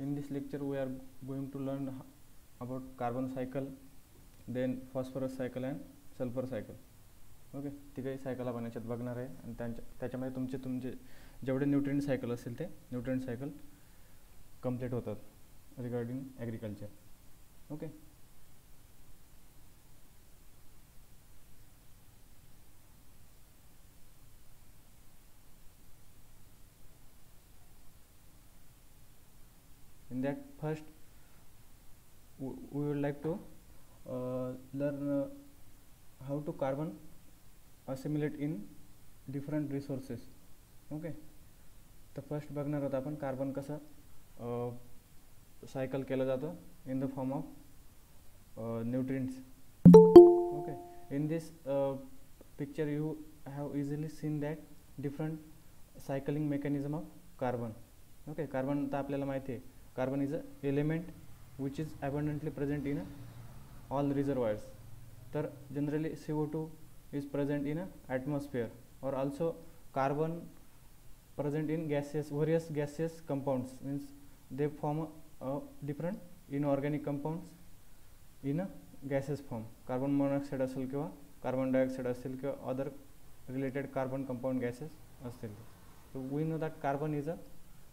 In this lecture we are going to learn about carbon cycle, then phosphorus cycle and sulfur cycle. Okay, तिघही cycle आपण याच्यात बघणार आहे आणि त्याच्यामध्ये तुमचे जेवढे न्यूट्रिएंट सायकल असतील ते न्यूट्रिएंट सायकल कंप्लीट होतात regarding agriculture. Okay, in that first we would like to learn how to carbon assimilate in different resources. Okay, तर फर्स्ट बघणार आहोत आपण कार्बन कसं सायकल केलं जातं in the form of nutrients. Okay, in this picture you have easily scene that different cycling mechanism of carbon. Okay, carbon तर आपल्याला माहिती आहे, carbon is a element which is abundantly present in all reservoirs. तर generally CO2 is present in atmosphere, or also carbon present in various gaseous compounds, means they form different inorganic compounds in a gaseous form. Carbon monoxide असेल किंवा carbon dioxide असेल किंवा other related carbon compound gases असतील. So we know that carbon is a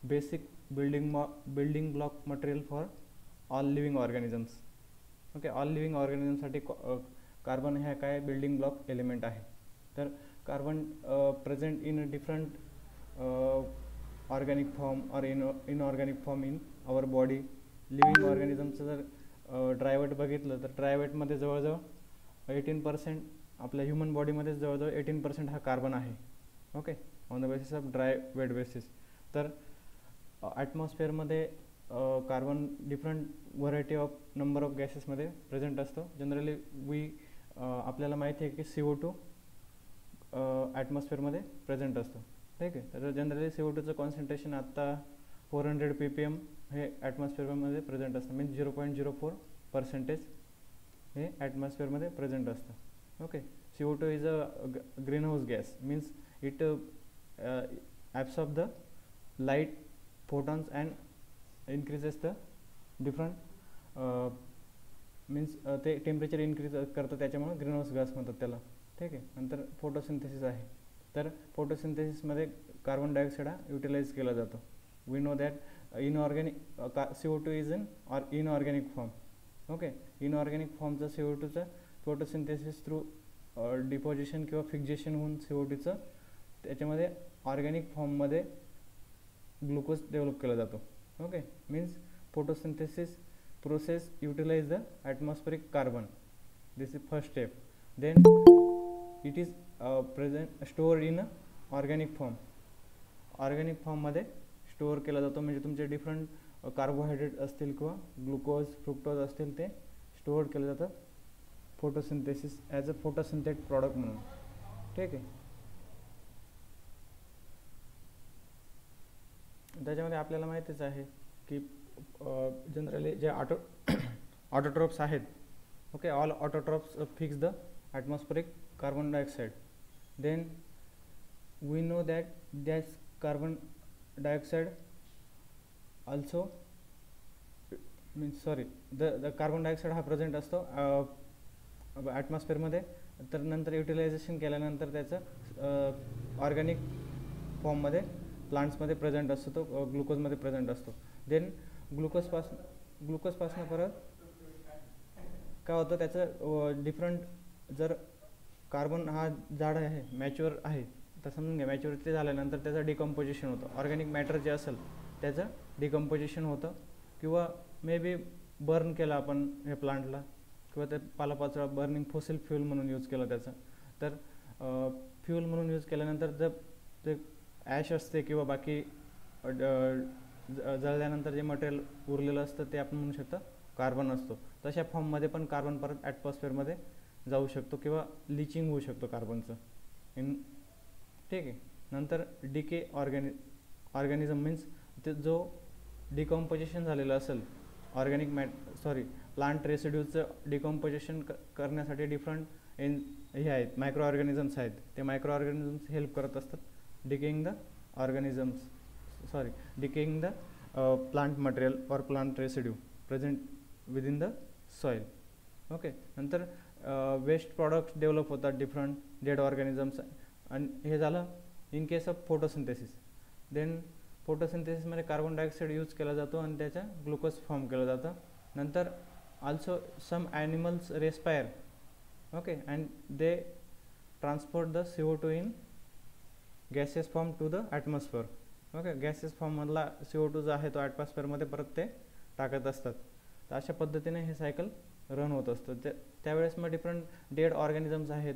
basic building block material for all living organisms. Okay, all living ऑर्गॅनिझमसाठी carbon ह्या काय building block element आहे. तर carbon present in different organic form और inorganic form in our body. Living ऑर्गॅनिझमचं जर dry weight बघितलं तर ड्रायवेटमध्ये जवळजवळ 18% आपल्या ह्युमन बॉडीमध्ये जवळजवळ 18% हा कार्बन आहे. Okay, on the basis of dry weight basis. तर ॲटमॉस्फिअरमध्ये carbon different variety of number of गॅसेसमध्ये प्रेझेंट असतो. जनरली आपल्याला माहिती आहे की CO2 ॲटमॉस्फिअरमध्ये प्रेझेंट असतो. ठीक आहे, तर जनरली CO2चं कॉन्सन्ट्रेशन आत्ता 400 ppm हे ॲटमॉस्फिअरमध्ये प्रेझेंट असतं, मीन्स 0.04% हे ॲटमॉस्फिअरमध्ये प्रेझेंट असतं. Okay, CO2 is a green house gas, means it absorb the light photons and increases the different means ते टेम्परेचर इन्क्रीज करतं, त्याच्यामुळे ग्रीन हाऊस गॅस म्हणतात त्याला. ठीक आहे, नंतर फोटोसिंथेसिस आहे. तर फोटोसिंथेसिसमध्ये कार्बन डायऑक्साईड हा युटिलाइज केला जातो. We know that inorganic CO2 is inorganic form. Okay, inorganic फॉर्मचा CO2चा फोटोसिंथेसिस थ्रू डिपॉझिशन किंवा फिक्जेशन होऊन CO2चं त्याच्यामध्ये ऑर्गॅनिक फॉर्ममध्ये ग्लुकोज डेव्हलप केला जातो. Okay, means photosynthesis process utilise the atmospheric carbon. This is first step. Then it is present store in organic form. Organic फॉर्ममध्ये store केला जातो, म्हणजे तुमचे डिफरंट कार्बोहायड्रेट असतील किंवा ग्लुकोज फ्रुक्टोज असतील ते स्टोअर केलं जातं फोटोसिंथेसिस ॲज अ फोटोसिंथेट प्रॉडक्ट म्हणून. ठीक आहे, त्याच्यामध्ये आपल्याला माहितीच आहे की जनरली जे ऑटोट्रॉप्स आहेत. Okay, all autotrophs fix the atmospheric carbon dioxide. Then we know that that carbon dioxide also means the carbon dioxide हा प्रेझेंट असतो ॲटमॉस्फिअरमध्ये. तर नंतर युटिलायझेशन केल्यानंतर त्याचं ऑर्गॅनिक फॉर्ममध्ये प्लांट्समध्ये प्रेझेंट असतो, तो ग्लुकोजमध्ये प्रेझेंट असतो. देन ग्लुकोजपासून परत काय होतं, त्याचं डिफरंट जर कार्बन हा झाड आहे मॅच्युअर आहे तर समजून घ्या, मॅच्युरिटी झाल्यानंतर त्याचं डिकम्पोजिशन होतं. ऑर्गॅनिक मॅटर जे असेल त्याचं डिकम्पोजिशन होतं, किंवा मे बी बर्न केलं आपण हे प्लांटला, किंवा ते पालापाचोळा बर्निंग फॉसिल फ्यूल म्हणून यूज केलं त्याचं. तर फ्यूल म्हणून यूज केल्यानंतर जर ते ॲश असते किंवा बाकी जळल्यानंतर जे मटेरियल उरलेलं असतं ते आपण म्हणू शकतो कार्बन असतो. तशा फॉर्ममध्ये पण कार्बन परत ॲटमॉस्फिअरमध्ये जाऊ शकतो किंवा लिचिंग होऊ शकतो कार्बनचं इन. ठीक आहे, नंतर डिके ऑर्गॅनिझम मीन्स ते जो डिकम्पोजिशन झालेलं असेल ऑर्गॅनिक प्लांट रेसिड्यूजचं डिकम्पोजिशन करण्यासाठी डिफरंट हे आहेत मायक्रो ऑर्गॅनिझम्स आहेत. ते मायक्रो ऑर्गॅनिझम्स हेल्प करत असतात decaying the प्लांट मटेरियल और plant residue present within the soil. Okay, नंतर वेस्ट प्रॉडक्ट्स डेव्हलप होतात डिफरंट डेड ऑर्गॅनिझम्स, आणि हे झालं in case of photosynthesis. Then फोटोसिंथेसिसमध्ये कार्बन डायऑक्साईड यूज केला जातो आणि त्याच्या ग्लुकोज फॉर्म केलं जातं. नंतर also some animals respire, okay, and they transport the CO2 in gaseous form to the atmosphere. okay, gaseous form मधला CO2 जो आहे तो ॲटमॉस्फिअरमध्ये परत ते टाकत असतात. तर अशा पद्धतीने हे सायकल रन होत असतं. त्यावेळेस मग डिफरंट डेड ऑर्गॅनिझम्स आहेत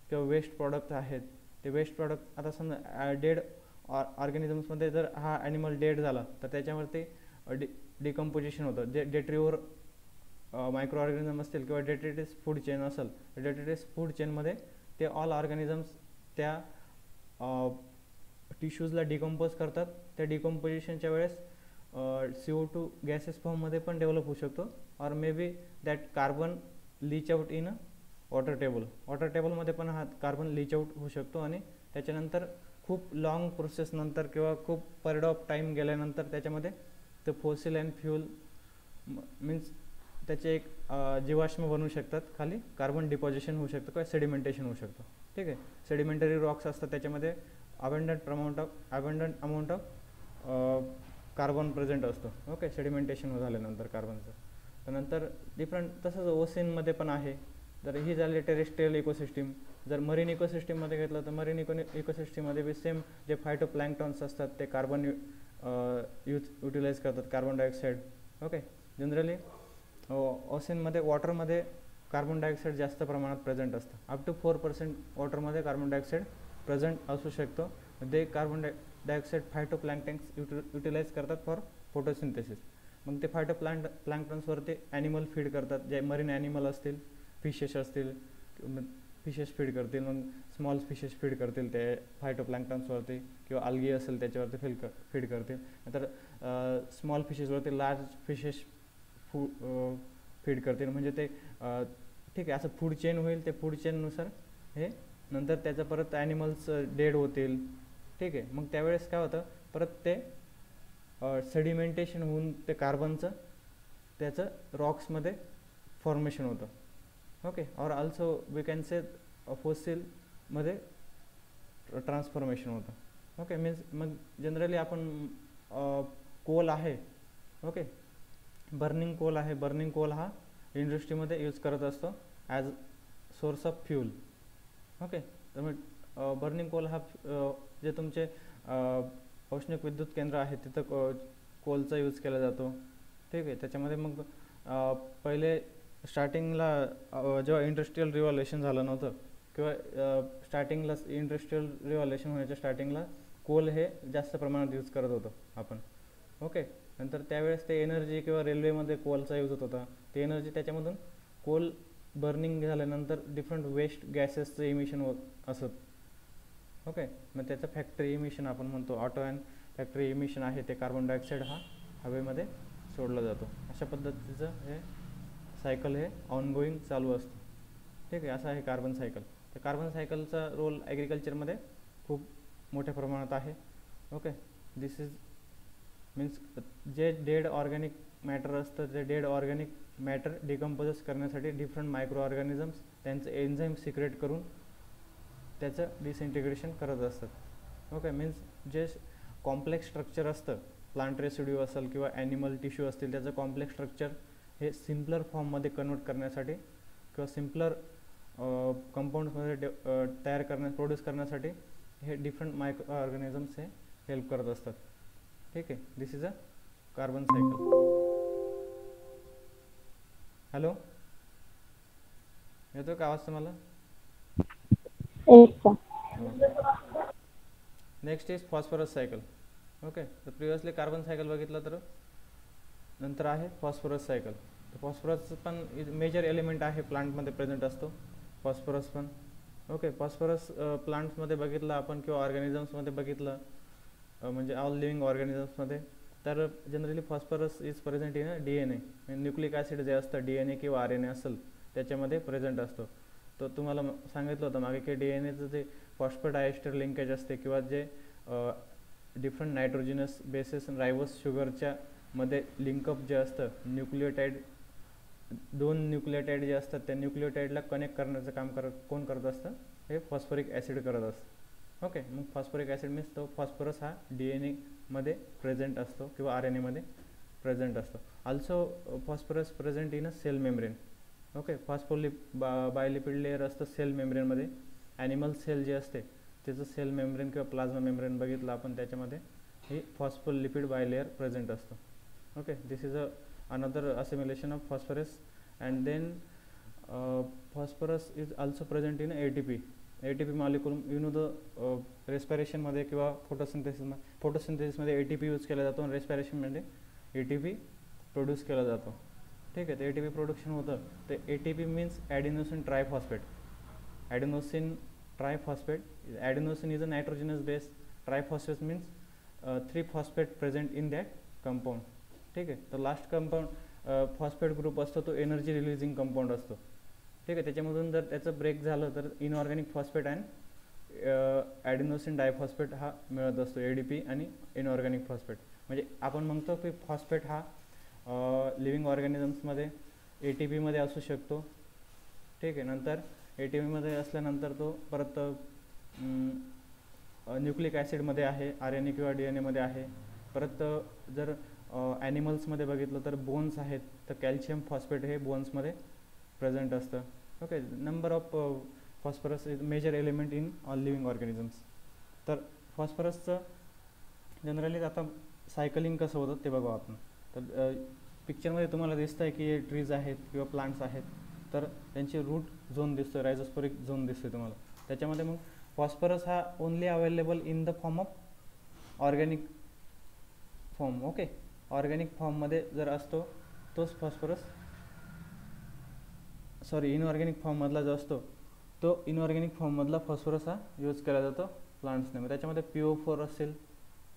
किंवा वेस्ट प्रॉडक्ट आहेत, ते वेस्ट प्रॉडक्ट आता समजा डेड ऑर्गॅनिझम्समध्ये जर हा ॲनिमल डेड झाला तर त्याच्यावरती डिकम्पोजिशन होतं. जे डेट्रिओर मायक्रो ऑर्गॅनिझम असतील किंवा डेट्रिटिस फूड चेन असेल, डेट्रिटिस फूड चेनमध्ये ते ऑल ऑर्गॅनिझम्स त्या टिश्यूजला डिकम्पोज करतात. त्या डिकम्पोजिशनच्या वेळेस CO2 गॅसेस फॉर्ममध्ये पण डेव्हलप होऊ शकतो, or may be that carbon leach out in a water table. Water टेबलमध्ये पण हा कार्बन लीच आउट होऊ शकतो आणि त्याच्यानंतर खूप लॉंग प्रोसेस नंतर किंवा खूप पिरियड ऑफ टाईम गेल्यानंतर त्याच्यामध्ये ते फॉसिल अँड फ्युल मीन्स त्याचे एक जीवाश्म बनवू शकतात, खाली कार्बन डिपॉझिशन होऊ शकतं किंवा सेडिमेंटेशन होऊ शकतं. ठीक आहे, सेडिमेंटरी रॉक्स असतात त्याच्यामध्ये abundant amount of carbon present असतो. ओके, सेडिमेंटेशन झाल्यानंतर कार्बनचं. त्यानंतर डिफरंट तसंच ओसेनमध्ये पण आहे. तर ही झाली टेरेस्ट्रियल इकोसिस्टीम. जर मरीन इकोसिस्टीममध्ये घेतलं तर मरीन इकोसिस्टीममध्ये बी सेम जे फायटोप्लॅन्क्टॉन्स असतात ते कार्बन युटिलाइज करतात, कार्बन डायऑक्साईड. ओके, जनरली ओसेनमध्ये वॉटरमध्ये कार्बन डायऑक्साईड जास्त प्रमाणात प्रेझेंट असतं. अप टू 4% वॉटरमध्ये कार्बन डायऑक्साईड प्रेझेंट असू शकतो. ते कार्बन डायऑक्साईड फायटोप्लॅन्क्टन्स युटिलाइज करतात फॉर फोटोसिंथेसिस. मग ते प्लॅन्क्टन्सवरती ॲनिमल फीड करतात, जे मरीन ॲनिमल असतील, फिशेस असतील, फिशेस फीड करतील, मग स्मॉल फिशेस फीड करतील ते फायटोप्लॅन्क्टन्सवरती, किंवा अल्गी असेल त्याच्यावरती फीड करतील. नंतर स्मॉल फिशेसवरती लार्ज फिशेस फीड करतील. म्हणजे ते ठीक आहे, असं फूड चेन होईल. ते फूड चेननुसार हे नंतर त्याचं परत ॲनिमल्स डेड होतील. ठीक आहे, मग त्यावेळेस काय होतं, परत ते सेडिमेंटेशन होऊन ते कार्बनचं त्याचं रॉक्समध्ये फॉर्मेशन होतं. ओके, और ऑल्सो वी कॅन से फॉसिलमध्ये ट्रान्सफॉर्मेशन होतं. ओके, मीन्स मग जनरली आपण कोल आहे, ओके, बर्निंग कोल आहे. बर्निंग कोल हा इंडस्ट्रीमध्ये यूज करत असतो as source of fuel. Okay, तर मग बर्निंग कोल हा जे तुमचे औष्णिक विद्युत केंद्र आहे तिथं कोलचा यूज केला जातो. ठीक आहे, त्याच्यामध्ये मग पहिले स्टार्टिंगला जेव्हा इंडस्ट्रियल रिव्हॉल्युशन झालं नव्हतं किंवा स्टार्टिंगला इंडस्ट्रियल रिव्हॉल्युशन होण्याच्या स्टार्टिंगला कोल हे जास्त प्रमाणात यूज करत होतो आपण. ओके, नंतर त्यावेळेस ते एनर्जी किंवा रेल्वेमध्ये कोलचा यूज होत होता. ते एनर्जी त्याच्यामधून कोल बर्निंग झाल्यानंतर डिफरंट वेस्ट गॅसेसचं इमिशन होत असत. ओके, मग त्याचं फॅक्टरी इमिशन आपण म्हणतो, ऑटो अँड फॅक्टरी इमिशन आहे ते कार्बन डायऑक्साईड हा हवेमध्ये सोडला जातो. अशा पद्धतीचं हे सायकल हे ऑनगोईंग चालू असतं. ठीक आहे, असं आहे कार्बन सायकल. तर कार्बन सायकलचा रोल ॲग्रिकल्चरमध्ये खूप मोठ्या प्रमाणात आहे. ओके, दिस इज मीन्स जे डेड ऑर्गॅनिक मॅटर असतं ते डेड ऑर्गॅनिक मॅटर डिकम्पोज करण्यासाठी डिफरंट मायक्रो ऑर्गॅनिझम्स त्यांचं एन्झाईम सिक्रेट करून त्याचं डिसइंटिग्रेशन करत असतात. ओके, मीन्स जे कॉम्प्लेक्स स्ट्रक्चर असतं, प्लांट रेसिड्यू असेल किंवा ॲनिमल टिश्यू असतील, त्याचं कॉम्प्लेक्स स्ट्रक्चर हे सिम्पलर फॉर्ममध्ये कन्वर्ट करण्यासाठी किंवा सिम्पलर कंपाऊंड्समध्ये प्रोड्यूस करण्यासाठी हे डिफरंट मायक्रो ऑर्गॅनिझम्स हे हेल्प करत असतात. ठीक आहे, this is a carbon cycle. Hello, येतो का आवाज तुम्हाला? Next is phosphorus cycle. Okay, तर प्रिव्हियसली कार्बन सायकल बघितलं, तर नंतर आहे फॉस्फरस सायकल. तर फॉस्फरस पण मेजर एलिमेंट आहे, प्लांटमध्ये प्रेझेंट असतो फॉस्फरस पण. ओके, फॉस्फरस प्लांट्समध्ये बघितलं आपण किंवा ऑर्गॅनिझम्समध्ये बघितलं, म्हणजे ऑल लिव्हिंग ऑर्गॅनिझम्समध्ये, तर generally phosphorus is present in DNA. Nucleic acid जे असतं DNA किंवा RNA असेल त्याच्यामध्ये प्रेझेंट असतो. तो तुम्हाला सांगितलं होतं मागे की DNAचं जे फॉस्फोडायस्टर लिंकेज असते किंवा जे डिफरंट नायट्रोजिनस बेसेस रायबोस शुगरच्या मध्ये लिंकअप जे असतं न्यूक्लियोटाईड, 2 न्यूक्लियोटाईड जे असतात त्या न्यूक्लियोटाईडला कनेक्ट करण्याचं काम कोण करत असतं, हे फॉस्फरिक ॲसिड करत असतं. ओके, मग फॉस्फरिक ॲसिड मीन्स तो फॉस्फरस हा DNA मध्ये प्रेझेंट असतो किंवा RNA मध्ये प्रेझेंट असतो. Also phosphorus present in a cell membrane. Okay, biolipid layer असतं सेल मेम्ब्रेनमध्ये. ॲनिमल सेल जे असते त्याचं सेल मेम्ब्रेन किंवा प्लाझ्मा मेम्ब्रेन बघितलं आपण, त्याच्यामध्ये ही फॉस्फोलिपिड बायलेअर प्रेझेंट असतो. Okay, this is another assimilation of phosphorus. And then phosphorus is also present in ATP molecule. You know the respiration मध्ये किंवा फोटोसिंथेसिस मध्ये ATP यूज केला जातो आणि रेस्पिरेशन मध्ये ATP प्रोड्यूस केला जातो. ठीक आहे, ते ATP प्रोडक्शन होतं. ते ATP means adenosine triphosphate. Adenosine triphosphate, adenosine is a nitrogenous base, triphosphate means 3 phosphate present in that compound. ठीक आहे, तर लास्ट कंपाऊंड फॉस्फेट ग्रुप असतो तो एनर्जी रिलीजिंग कंपाऊंड असतो. ठीक आहे, त्याच्यामधून जर त्याचं ब्रेक झालं तर इनऑर्गॅनिक फॉस्फेट अँड ॲडिनोसिन डायफॉस्फेट हा मिळत असतो, ADP आणि इनऑर्गॅनिक फॉस्फेट. म्हणजे आपण म्हणतो की फॉस्फेट हा लिव्हिंग ऑर्गॅनिझम्समध्ये ATP मध्ये असू शकतो. ठीक आहे, नंतर ATP मध्ये असल्यानंतर तो परत न्यूक्लिक ॲसिडमध्ये आहे, RNA किंवा DNA मध्ये आहे. परत जर ॲनिमल्समध्ये बघितलं तर बोन्स आहेत, तर कॅल्शियम फॉस्फेट हे बोन्समध्ये प्रेझेंट असतं. Okay, number of phosphorus is major element in all living organisms. तर फॉस्फरसचं जनरली आता सायकलिंग कसं होतं ते बघू आपण. तर पिक्चरमध्ये तुम्हाला दिसतं आहे की हे ट्रीज आहेत किंवा प्लांट्स आहेत, तर त्यांची रूट झोन दिसतो, रायझोस्पोरिक झोन दिसतो तुम्हाला. त्याच्यामध्ये मग फॉस्फरस हा only available in the form of organic form. Okay, organic फॉर्ममध्ये जर असतो तोच फॉस्फरस, इनऑर्गॅनिक फॉर्ममधला जो असतो तो इनऑर्गॅनिक फॉर्ममधला फॉस्फरस हा यूज केला जातो प्लांट्सने. मग त्याच्यामध्ये PO4 असेल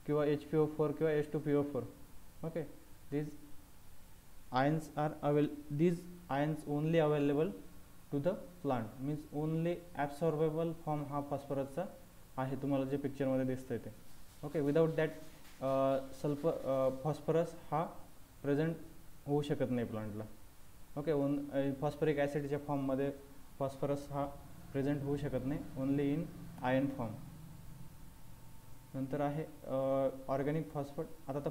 किंवा HPO4 किंवा H2PO4. Okay, these ions only available to the plant, means only absorbable form हा फॉस्फरसचा आहे, तुम्हाला जे पिक्चरमध्ये दिसतंय ते. ओके, विदाउट दॅट फॉस्फरस हा प्रेझेंट होऊ शकत नाही प्लांटला. ओके, फॉस्फरिक ॲसिडच्या फॉर्ममध्ये फॉस्फरस हा प्रेझेंट होऊ शकत नाही, ओनली इन आयन फॉर्म. नंतर आहे ऑर्गॅनिक फॉस्फेट. आता तर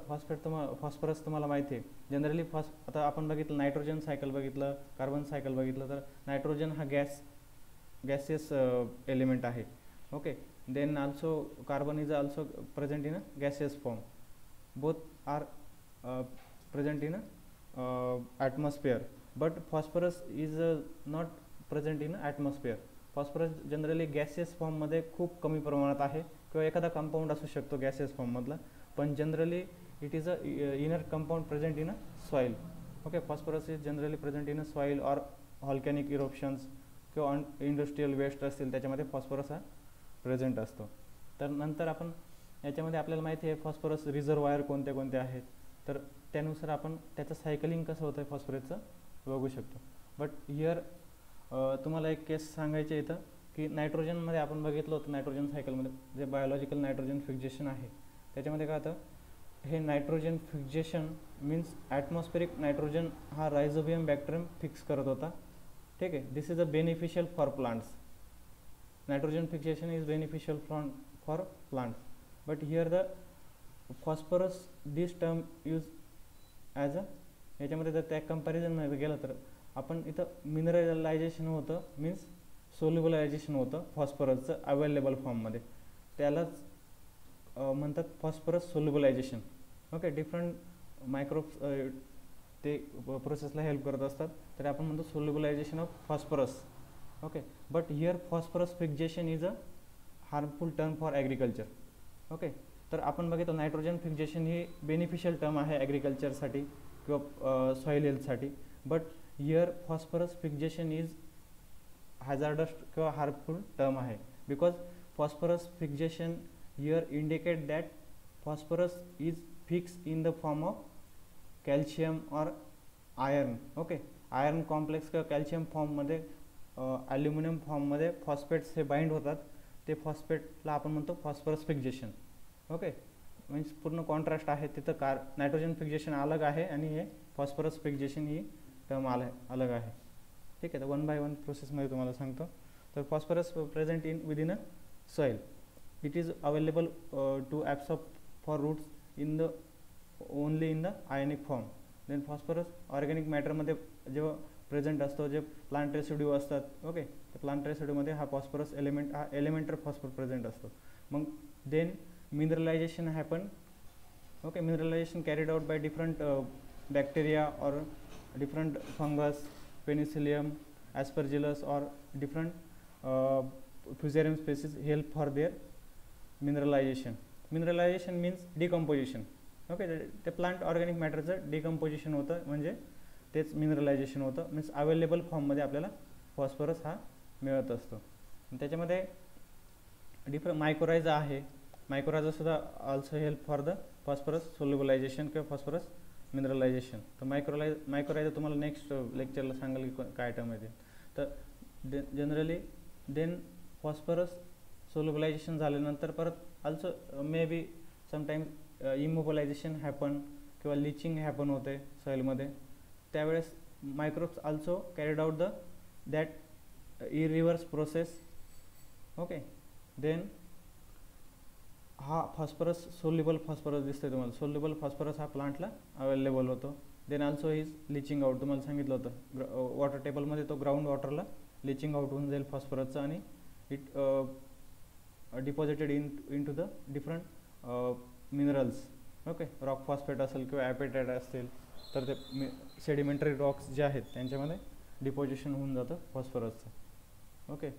फॉस्फरस तुम्हाला माहिती आहे जनरली. आता आपण बघितलं नायट्रोजन सायकल बघितलं, कार्बन सायकल बघितलं, तर नायट्रोजन हा गॅसियस एलिमेंट आहे. Okay, then also carbon is also present in a gaseous form. Both are present in a atmosphere, but phosphorus is not present in atmosphere. phosphorus generally gaseous form मध्ये खूप कमी प्रमाणात आहे, किंवा एखादा compound असू शकतो गॅसियस फॉर्म मधला, पण generally it is a inner compound present in a soil. Okay, phosphorus is generally present in a soil or volcanic eruptions किंवा इंडस्ट्रियल वेस्ट असतील त्याच्यामध्ये फॉस्फरस हा प्रेझेंट असतो. तर नंतर आपण याच्यामध्ये आपल्याला माहिती आहे फॉस्फरस रिझर्वायर कोणते कोणते आहेत, तर त्यानुसार आपण त्याचं सायकलिंग कसं होतं फॉस्फरसचं बघू शकतो. बट हिअर तुम्हाला एक केस सांगायचे इथं की नायट्रोजनमध्ये आपण बघितलं होतं, नायट्रोजन सायकलमध्ये जे बायोलॉजिकल नायट्रोजन फिक्सेशन आहे त्याच्यामध्ये काय होतं, हे nitrogen fixation means atmospheric nitrogen हा रायझोबियम बॅक्टेरियम फिक्स करत होता. ठीक आहे, this is a beneficial for plants. Nitrogen fixation is beneficial for plants, but here the phosphorus, this term used as a, याच्यामध्ये जर त्या कंपॅरिझनमध्ये गेलं तर आपण इथं मिनरलायझेशन होतं, मीन्स सोल्युबलायझेशन होतं फॉस्फरसचं अवेलेबल फॉर्ममध्ये, त्यालाच म्हणतात phosphorus solubilization. Okay, different microbes ते प्रोसेसला हेल्प करत असतात, तर आपण म्हणतो solubilization of phosphorus. Okay, but here phosphorus fixation is a harmful term for agriculture. Okay, तर आपण बघितलं नायट्रोजन फिक्सेशन ही बेनिफिशियल टर्म आहे ॲग्रिकल्चरसाठी किंवा सॉईल हेल्थसाठी, but here phosphorus fixation is hazardous किंवा हार्मफुल टर्म आहे, because phosphorus fixation here indicate that phosphorus is fix in the form of calcium or iron. Okay, iron complex किंवा calcium फॉर्ममध्ये aluminium फॉर्ममध्ये phosphates हे bind होतात, ते फॉस्फेटला आपण म्हणतो फॉस्फरस फिक्सेशन. ओके, मीन्स पूर्ण कॉन्ट्रास्ट आहे, तिथं नायट्रोजन फिक्सेशन अलग आहे आणि हे फॉस्फरस फिक्सेशन ही टर्म अलग आहे. ठीक आहे, तर 1 बाय 1 प्रोसेसमध्ये तुम्हाला सांगतो. तर phosphorus present within a soil, it is available to absorb for roots only in the ionic form. Then phosphorus organic मॅटरमध्ये जेव्हा प्रेझेंट असतो, जे प्लांट रेसिड्यू असतात, ओके, तर प्लांट रेसिड्यूमध्ये हा फॉस्फरस हा एलिमेंटर फॉस्फर प्रेझेंट असतो. मग then mineralization happen. Okay, mineralization carried out by different bacteria और different fungus, penicillium, aspergillus or different fusarium species help for their mineralization. Mineralization means decomposition. Okay, ते plant organic मॅटरचं decomposition होतं, म्हणजे तेच मिनरलायझेशन होतं. Means available फॉर्ममध्ये आपल्याला phosphorus हा मिळत असतो. त्याच्यामध्ये डिफरंट मायक्रोरायझा आहे. मायक्रोरायझा सुद्धा also help for the phosphorus solubilization किंवा फॉस्फरस मिनरलायझेशन. तर मायक्रोरायझा तुम्हाला नेक्स्ट लेक्चरला सांगाल की काय टर्म आहे ते. तर जनरली देन फॉस्फरस सोल्युबलायझेशन झाल्यानंतर परत also may be sometimes immobilization happen किंवा लिचिंग हॅपन होते सॉईलमध्ये. त्यावेळेस microbes also carried out that reverse process. Okay, then हा फॉस्फरस सोल्युबल फॉस्फरस दिसतोय तुम्हाला. सोल्युबल फॉस्फरस हा प्लांटला अवेलेबल होतो. Then also is leaching out. तुम्हाला सांगितलं होतं वॉटर टेबलमध्ये तो ग्राउंड वॉटरला लिचिंग आउट होऊन जाईल फॉस्फरसचं, आणि it deposited in to the different minerals. Okay, rock phosphate असेल किंवा ॲपेटाईट असतील, तर ते सेडिमेंटरी रॉक्स जे आहेत त्यांच्यामध्ये डिपॉझिशन होऊन जातं फॉस्फरसचं. Okay,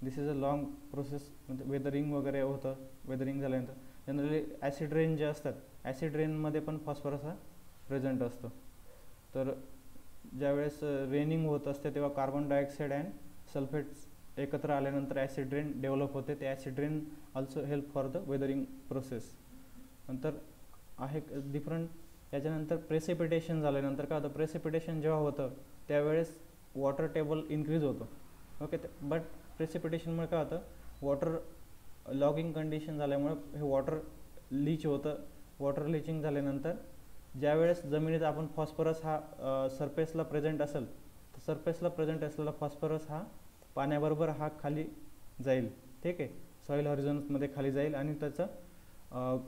this is a long process. म्हणजे वेदरिंग वगैरे होतं. वेदरिंग झाल्यानंतर जनरली ॲसिड रेन जे असतात, ॲसिड रेनमध्ये पण फॉस्फरस हा प्रेझेंट असतो. तर ज्यावेळेस रेनिंग होत असते तेव्हा कार्बन डायऑक्साईड अँड सल्फेट्स एकत्र आल्यानंतर ॲसिड रेन डेव्हलप होते. ते acid rain also help for the weathering process. नंतर आहे डिफरंट. याच्यानंतर प्रेसिपिटेशन झाल्यानंतर काय होतं, प्रेसिपिटेशन जेव्हा होतं त्यावेळेस वॉटर टेबल इन्क्रीज होतो. ओके, बट प्रेसिपिटेशनमुळे काय होतं, वॉटर लॉगिंग कंडिशन झाल्यामुळे हे वॉटर लीच होतं. वॉटर लिचिंग झाल्यानंतर ज्यावेळेस जमिनीत आपण फॉस्फरस हा सरफेसला प्रेझेंट असेल, तर सरफेसला प्रेझेंट असलेला फॉस्फरस हा पाण्याबरोबर हा खाली जाईल. ठीक आहे, सॉईल हॉरिझॉन्समध्ये खाली जाईल आणि त्याचं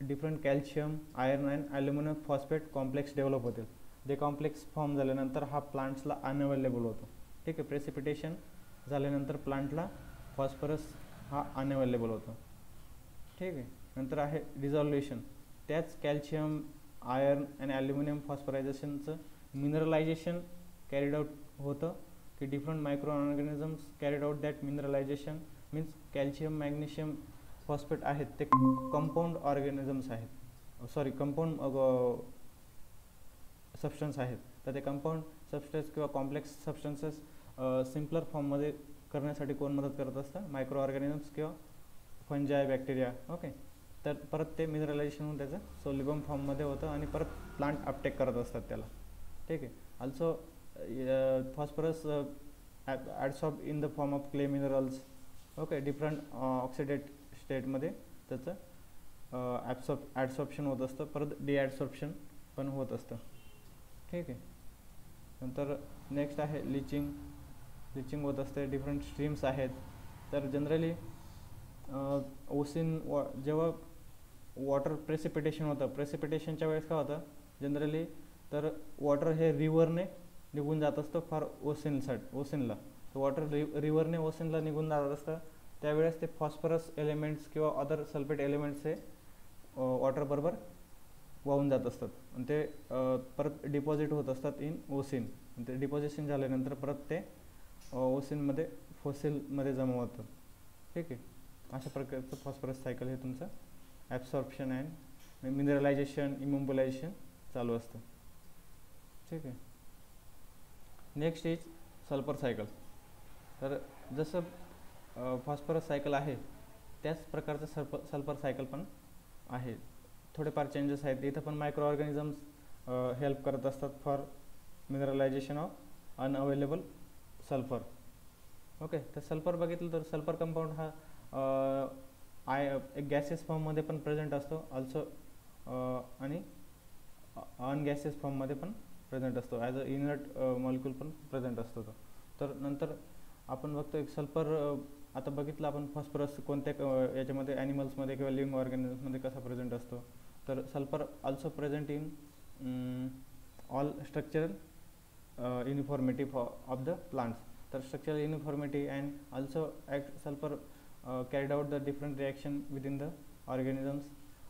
different calcium, iron and aluminium phosphate complex develop होतील. ते कॉम्प्लेक्स फॉर्म झाल्यानंतर हा प्लांट्सला अनअवेलेबल होतो. ठीक आहे, प्रेसिपिटेशन झाल्यानंतर प्लांटला फॉस्फरस हा अनअवेलेबल होतो. ठीक आहे, नंतर आहे डिझॉल्युशन. त्याच कॅल्शियम, आयर्न अँड ॲल्युमिनियम फॉस्फरायझेशनचं मिनरलायझेशन कॅरीड आउट होतं, की different micro organisms carried out that mineralization. Means calcium, magnesium phosphate आहेत ते कंपाऊंड ऑर्गॅनिझम्स आहेत, सॉरी कंपाऊंड सबस्टन्स आहेत. तर ते कंपाऊंड सबस्टन्स किंवा कॉम्प्लेक्स सबस्टन्सेस सिम्पलर फॉर्ममध्ये करण्यासाठी कोण मदत करत असतं, मायक्रो ऑर्गॅनिझम्स किंवा फंजाय, बॅक्टेरिया. ओके, तर परत ते मिनरलायझेशन होऊन त्याचं सोल्युबम फॉर्ममध्ये होतं आणि परत प्लांट अपटेक करत असतात त्याला. ठीक आहे, also phosphorus adsorb in the form of clay minerals. Okay, different oxidate स्टेटमध्ये त्याचं ॲडसॉर्प्शन होत असतं, परत डिॲडसॉर्प्शन पण होत असतं. ठीक आहे, नंतर नेक्स्ट आहे लिचिंग. लिचिंग होत असते, डिफरंट स्ट्रीम्स आहेत. तर जनरली ओसिन जेव्हा वॉटर प्रेसिपिटेशन होतं, प्रेसिपिटेशनच्या वेळेस काय होतं जनरली, तर वॉटर हे रिव्हरने निघून जात असतं फॉर ओसिनला. तर वॉटर रिव्हरने ओसिनला निघून जात असतं. त्यावेळेस ते फॉस्फरस एलिमेंट्स किंवा अदर सल्फेट एलिमेंट्स हे वॉटरबरोबर वाहून जात असतात आणि ते परत डिपॉझिट होत असतात इन ओसिन. ते डिपॉझिशन झाल्यानंतर परत ते ओसिनमध्ये फॉसिलमध्ये जमा होतं. ठीक आहे, अशा प्रकारचं फॉस्फरस सायकल हे तुमचं ॲब्सॉर्प्शन अँड मिनरलायझेशन, इमोबिलायझेशन चालू असतं. ठीक आहे, नेक्स्ट इज सल्फर सायकल. तर जसं फॉस्फरस सायकल आहे त्याच प्रकारचं सल्फर सायकल पण आहे. थोडेफार चेंजेस आहेत इथं, पण मायक्रो ऑर्गॅनिझम्स हेल्प करत असतात for mineralization of unavailable sulphur. Okay, तर सल्फर बघितलं तर सल्फर कंपाऊंड हा एक गॅसेस फॉर्ममध्ये पण प्रेझेंट असतो ऑल्सो, आणि अनगॅसेस फॉर्ममध्ये पण प्रेझेंट असतो, ॲज अ इनर्ट मॉलिक्यूल पण प्रेझेंट असतो तो. तर नंतर आपण बघतो एक सल्फर, आता बघितलं आपण फॉस्फरस कोणत्या याच्यामध्ये ॲनिमल्समध्ये किंवा लिव्हिंग ऑर्गॅनिजम्समध्ये कसा प्रेझेंट असतो. तर sulphur also present in all structural uniformity of the plants. तर structural uniformity and also sulphur carried out the different reaction within the organisms,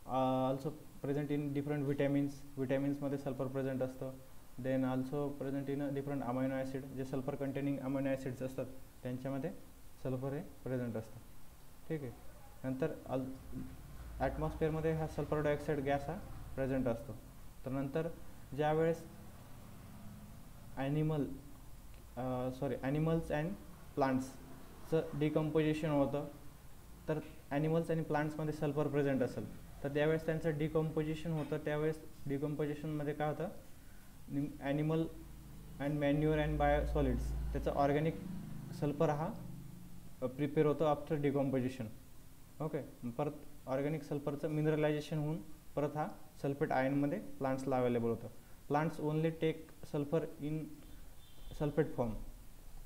also present in different vitamins मध्ये sulphur present असतं. Then also present in different amino acid, जे sulphur containing amino acids असतात त्यांच्यामध्ये sulphur हे present असतं. ठीक आहे. नंतर ॲटमॉस्फिअरमध्ये हा सल्फर डायऑक्साईड गॅस हा प्रेझेंट असतो. तर नंतर ज्यावेळेस ॲनिमल्स अँड प्लांट्सचं डिकम्पोजिशन होतं, तर ॲनिमल्स आणि प्लांट्समध्ये सल्फर प्रेझेंट असेल तर त्यावेळेस त्यांचं डिकम्पोजिशन होतं. त्यावेळेस डिकम्पोजिशनमध्ये काय होतं, animal and manure and bio solids, त्याचा ऑर्गॅनिक सल्फर हा प्रिपेअर होतो आफ्टर डिकम्पोजिशन. ओके. परत ऑर्गॅनिक सल्फरचं मिनरलायझेशन होऊन परत हा सल्फेट आयनमध्ये प्लांट्सला अवेलेबल होतं. Plants only take sulphur in sulphate form,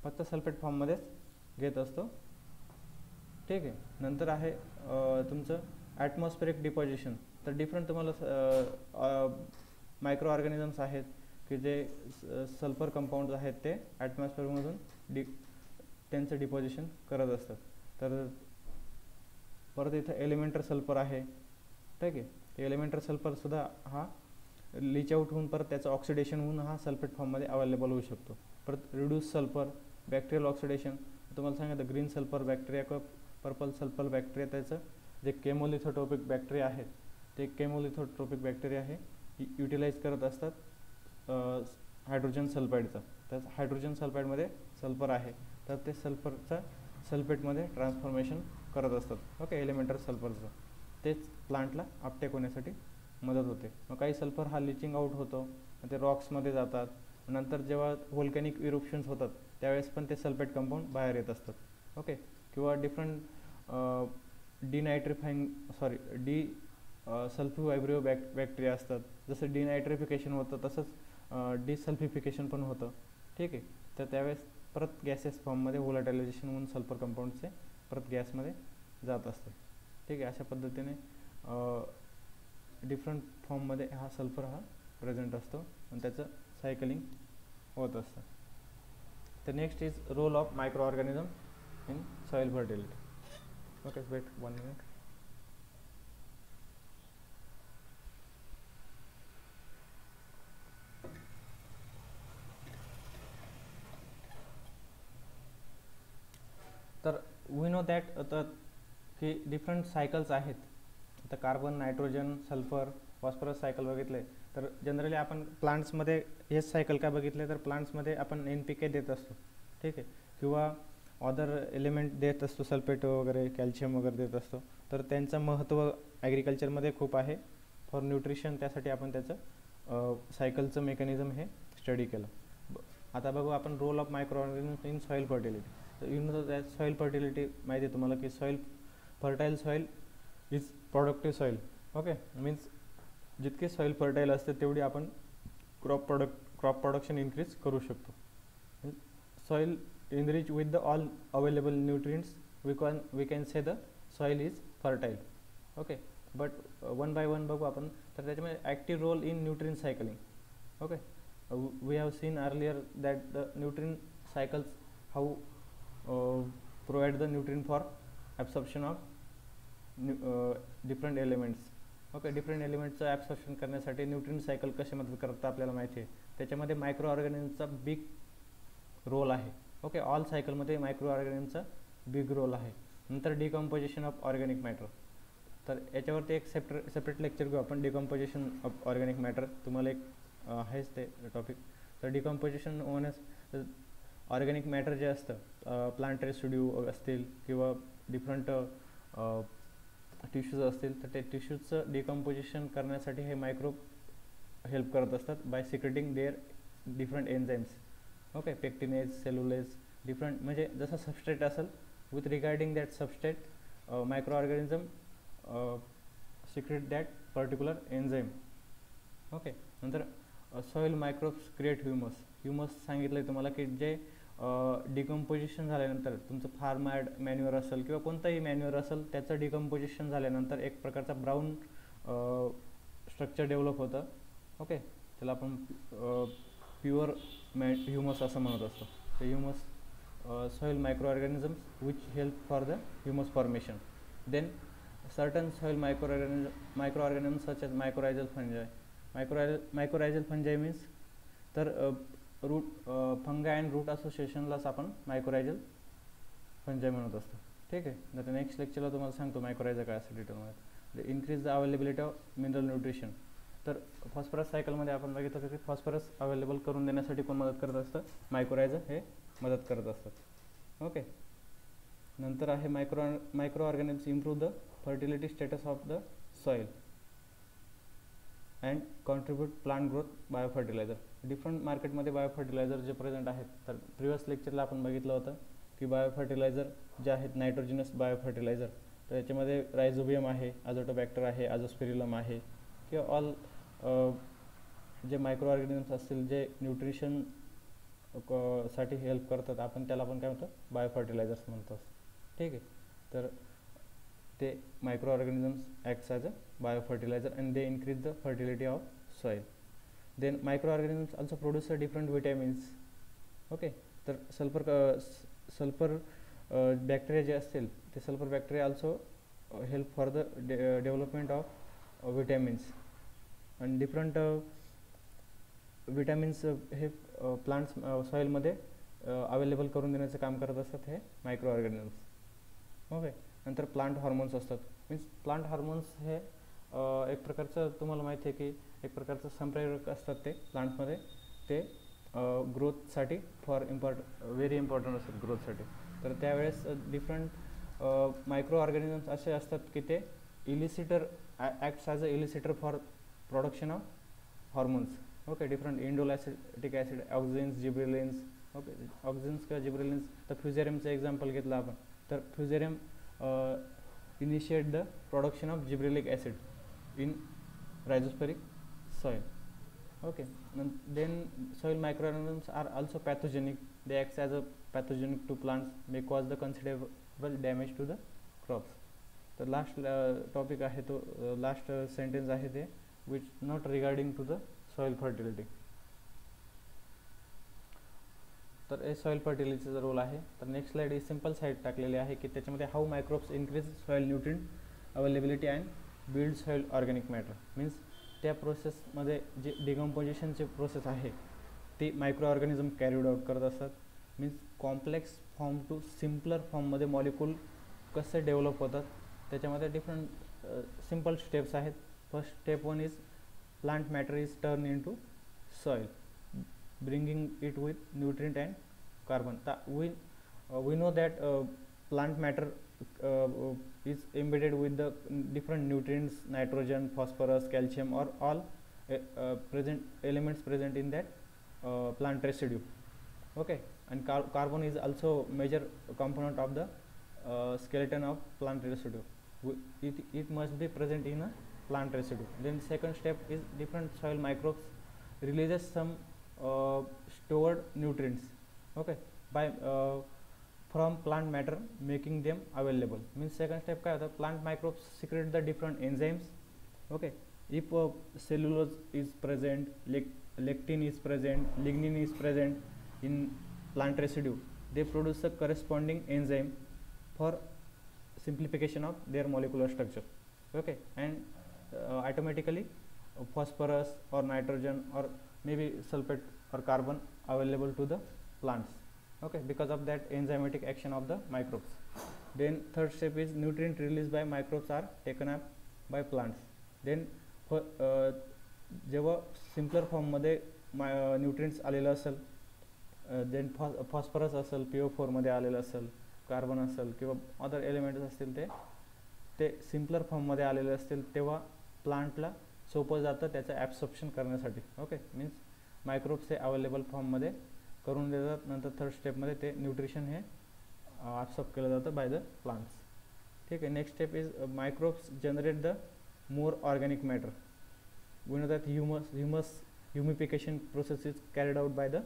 फक्त सल्फेट फॉर्ममध्येच घेत असतो. ठीक आहे. नंतर आहे तुमचं ॲटमॉस्फेरिक डिपॉझिशन. तर डिफरंट तुम्हाला मायक्रो ऑर्गॅनिझम्स आहेत की जे सल्फर कंपाऊंड्स आहेत ते ॲटमॉस्फिअरमधून त्यांचं डिपॉझिशन करत असतात. तर परत इथं एलिमेंटर सल्फर आहे. ठीक आहे. एलिमेंटर सल्फरसुद्धा हा लीच आउट होऊन परत त्याचं ऑक्सिडेशन होऊन हा सल्फेट फॉर्ममध्ये अवेलेबल होऊ शकतो. परत रिड्यूस सल्फर, बॅक्टेरियल ऑक्सिडेशन, तुम्हाला सांगितलं ग्रीन सल्फर बॅक्टेरिया किंवा पर्पल सल्फर बॅक्टेरिया, त्याचं जे केमोलिथोट्रोपिक बॅक्टेरिया आहेत ते केमोलिथोट्रोपिक बॅक्टेरिया हे युटिलाइज करत असतात हायड्रोजन सल्फाईडचा. त्याच हायड्रोजन सल्फाईडमध्ये सल्फर आहे तर ते सल्फरचा सल्फेटमध्ये ट्रान्सफॉर्मेशन करत असतात. ओके. एलिमेंटर सल्फरचं तेच प्लांटला अपटेक होण्यासाठी मदत होते. मग काही सल्फर हा लिचिंग आउट होतो, ते रॉक्समध्ये जातात. नंतर जेव्हा व्होल्कॅनिक इरुप्शन्स होतात त्यावेळेस पण ते सल्फेट कंपाऊंड बाहेर येत असतात. ओके. किंवा डिफरंट सल्फिवायब्रिओ बॅक्टेरिया असतात. जसं डिनायट्रिफिकेशन होतं तसंच डिसल्फिफिकेशन पण होतं. ठीक आहे. तर त्यावेळेस परत गॅसेस फॉर्ममध्ये व्होलाटायलायझेशन होऊन सल्फर कंपाऊंडचे परत गॅसमध्ये जात असतात. ठीक आहे. अशा पद्धतीने डिफरंट फॉर्ममध्ये हा सल्फर हा प्रेझेंट असतो आणि त्याचं सायकलिंग होत असतं. तर next is role of micro organism in soil fertility. Okay. Wait 1 minute. तर वी नो दॅट आता की डिफरंट सायकल्स आहेत. आता carbon, nitrogen, sulphur, phosphorus cycle बघितले. तर जनरली आपण प्लांट्समध्ये हेच सायकल काय बघितले तर प्लांट्समध्ये आपण NPK देत असतो. ठीक आहे. किंवा अदर एलिमेंट देत असतो, सल्फेट वगैरे, कॅल्शियम वगैरे देत असतो. तर त्यांचं महत्त्व ॲग्रिकल्चरमध्ये खूप आहे फॉर न्यूट्रिशन. त्यासाठी आपण त्याचं सायकलचं मेकॅनिझम हे स्टडी केलं. आता बघू आपण role of micro organism in soil fertility. तर you know that soil fertility माहिती आहे तुम्हाला की fertile soil is productive soil. Okay. Means जितके सॉइल फर्टाईल असते तेवढी आपण क्रॉप प्रोडक्शन इन्क्रीज करू शकतो. Soil enriched with the all available nutrients, we can say the soil is fertile. Okay. but one by one बघू आपण. तर त्याच्यामध्ये active role in nutrient cycling. Okay. We have seen earlier that the nutrient cycles how provide the nutrient for absorption of different elements. Okay. Different एलिमेंटचं absorption करण्यासाठी nutrient cycle कशी मदत करतं आपल्याला माहिती आहे. त्याच्यामध्ये मायक्रो ऑर्गॅनिझमचा बिग रोल आहे. ओके. ऑल सायकलमध्ये मायक्रो ऑर्गॅनिझमचा बिग रोल आहे. नंतर डिकम्पोजिशन ऑफ ऑर्गॅनिक मॅटर. तर याच्यावरती एक सेपरेट लेक्चर घेऊ आपण, डिकम्पोजिशन ऑफ ऑर्गॅनिक मॅटर. तुम्हाला एक आहेच ते टॉपिक. तर डिकम्पोजिशन होण्यास ऑर्गॅनिक मॅटर जे असतं, प्लांट रेसिड्यू असतील किंवा डिफरंट टिश्यूज असतील, तर ते टिश्यूजचं डिकम्पोजिशन करण्यासाठी हे मायक्रो हेल्प करत असतात by secreting their different enzymes. Okay. Pectinase, cellulase, different म्हणजे जसं सबस्ट्रेट असेल with regarding that substrate micro organism secrete that particular enzyme. Okay. नंतर सॉईल मायक्रोब्स क्रिएट ह्युमस सांगितलं आहे तुम्हाला की जे डिकम्पोजिशन झाल्यानंतर तुमचं फार्म मॅन्युअर असेल किंवा कोणताही मॅन्युअर असेल त्याचं डिकम्पोजिशन झाल्यानंतर एक प्रकारचा ब्राऊन स्ट्रक्चर डेव्हलप होतं. ओके. त्याला आपण प्युअर ह्युमस असं म्हणत असतो. तर humus soil microorganisms which help for the humus formation. Then certain soil microorganisms such as mycorrhizal fungi. Mycorrhizal fungi means तर रूट फंगाय अँड रूट असोसिएशनलाच आपण मायक्रोरायझल फंजाय म्हणत असतो. ठीक आहे. तर नेक्स्ट लेक्चरला तुम्हाला सांगतो मायक्रोरायझा काय असतं डिटेलमध्ये. Increase the availability of mineral nutrition. तर फॉस्फरस सायकलमध्ये आपण बघितलं की फॉस्फरस अवेलेबल करून देण्यासाठी कोण मदत करत असतं? मायक्रोरायझा हे मदत करत असतात. ओके. नंतर आहे micro organisms improve the fertility status of the soil and contribute plant growth biofertilizer. Different मार्केटमध्ये बायोफर्टिलायझर जे प्रेझेंट आहेत. तर प्रिव्हियस लेक्चरला आपण बघितलं होतं की बायोफर्टिलायझर जे आहेत नायट्रोजिनस बायोफर्टिलायझर. तर याच्यामध्ये रायझोबियम आहे, अझोटोबॅक्टर आहे, अझोस्पिरिलम आहे किंवा ऑल जे मायक्रो ऑर्गॅनिम्स असतील जे न्यूट्रिशन साठी हेल्प करतात आपण त्याला पण काय म्हणतो? बायोफर्टिलायझर्स म्हणतो. ठीक आहे. तर ते micro organisms acts as a biofertilizer and they increase the fertility of soil. Then micro organisms also produce different vitamins. Okay. तर सल्फर बॅक्टेरिया जे असतील ते sulphur bacteria also help for the development of vitamins and different vitamins हे plants सॉईलमध्ये available करून देण्याचं काम करत असतात हे मायक्रो ऑर्गॅनिझम्स. ओके. नंतर प्लांट हॉर्मोन्स असतात. मीन्स प्लांट हॉर्मोन्स हे एक प्रकारचं तुम्हाला माहिती आहे की एक प्रकारचं संप्रेरक असतात ते प्लांटमध्ये. ते ग्रोथसाठी व्हेरी इम्पॉर्टंट असतात ग्रोथसाठी. तर त्यावेळेस डिफरंट मायक्रो ऑर्गॅनिझम्स असे असतात की ते elicitor acts as a elicitor for production of hormones. Okay. Different indoleacetic acid, auxins, gibberellins. Okay. Auxins किंवा जिब्रेलिन्स. तर फ्युझेरियमचं एक्झाम्पल घेतलं आपण. तर fusarium initiate the production of gibberellic acid in rhizospheric soil. Okay. Then soil microorganisms are also pathogenic. They act as a pathogenic to plants, may cause the considerable damage to the crops. The last topic आहे तो last sentence आहे ते which not regarding to the soil fertility. तर हे soil फर्टिलिटीचा role आहे. तर next slide ही simple side टाकलेली आहे की त्याच्यामध्ये how microbes increase soil nutrient availability and build soil organic matter. Means त्या प्रोसेसमध्ये जे डिकम्पोजिशनची प्रोसेस आहे ती मायक्रो ऑर्गॅनिझम कॅरीड आउट करत असतात. Means complex form to simpler फॉर्ममध्ये मॉलिक्यूल कसे डेव्हलप होतात त्याच्यामध्ये डिफरंट सिम्पल स्टेप्स आहेत. First step 1 is plant matter is turn in to soil bringing it with nutrient and carbon. we know that plant matter is embedded with the different nutrients, nitrogen, phosphorus, calcium, or all elements present in that plant residue. Okay. And carbon is also major component of the skeleton of plant residue. It must be present in a plant residue. Then second step is different soil microbes releases some stored nutrients. Okay. By from plant matter making them available. Means second step काय होतं? Plant microbes secrete the different enzymes. Okay. If cellulose is present, lectin is present, lignin is present in plant residue, they produce a corresponding enzyme for simplification of their molecular structure. Okay. And automatically phosphorus or nitrogen or maybe sulfate or carbon available to the plants. Okay. Because of that enzymatic action of the microbes. Then third step is nutrient released by microbes are taken up by plants. Then जेव्हा simpler फॉर्ममध्ये nutrients आलेलं असेल, then phosphorus असेल PO4मध्ये आलेलं असेल, carbon असेल किंवा other elements असतील ते सिम्पलर फॉर्ममध्ये आलेले असतील तेव्हा प्लांटला सोपं जातं त्याचं ॲब्सॉर्प्शन करण्यासाठी. ओके. मीन्स मायक्रोब्स हे अवेलेबल फॉर्ममध्ये करून देतात. नंतर थर्ड स्टेपमध्ये ते न्यूट्रिशन हे ॲब्सॉर्ब केलं जातं बाय द प्लांट्स. ठीक है. Next step is microbes generate the more organic matter. We know that humification process is carried out by the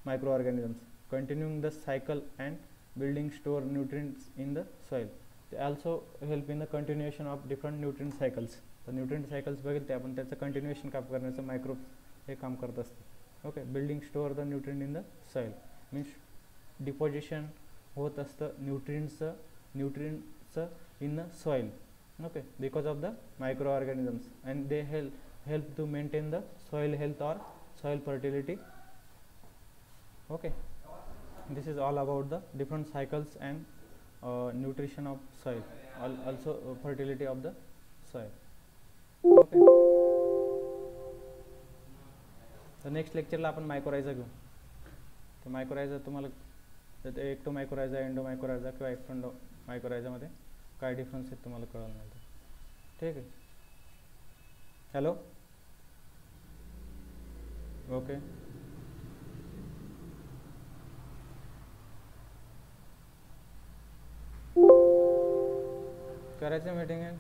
microorganisms, continuing the cycle and building store nutrients in the soil. They also help in the continuation of different nutrient cycles. तर nutrient cycles बघितले आपण, त्याचं continuation काम करण्याचं microbes हे काम करत असते. Okay. Building store the nutrient in the soil means deposition होत असतं न्यूट्रिएंट्सचं in the soil. Okay, because of the microorganisms, and they help to maintain the soil health or soil fertility. Okay, this is all about the different cycles and nutrition of soil, also fertility of the soil. Okay, तर next लेक्चरला आपण mycorrhiza घेऊ. तर mycorrhiza तुम्हाला ecto mycorrhiza, endo mycorrhiza किंवा एक्टोंडो मायक्रोरायझामध्ये काय difference आहेत तुम्हाला कळलं नाही. ठीक आहे. हॅलो. ओके. करायचं मीटिंग आहे.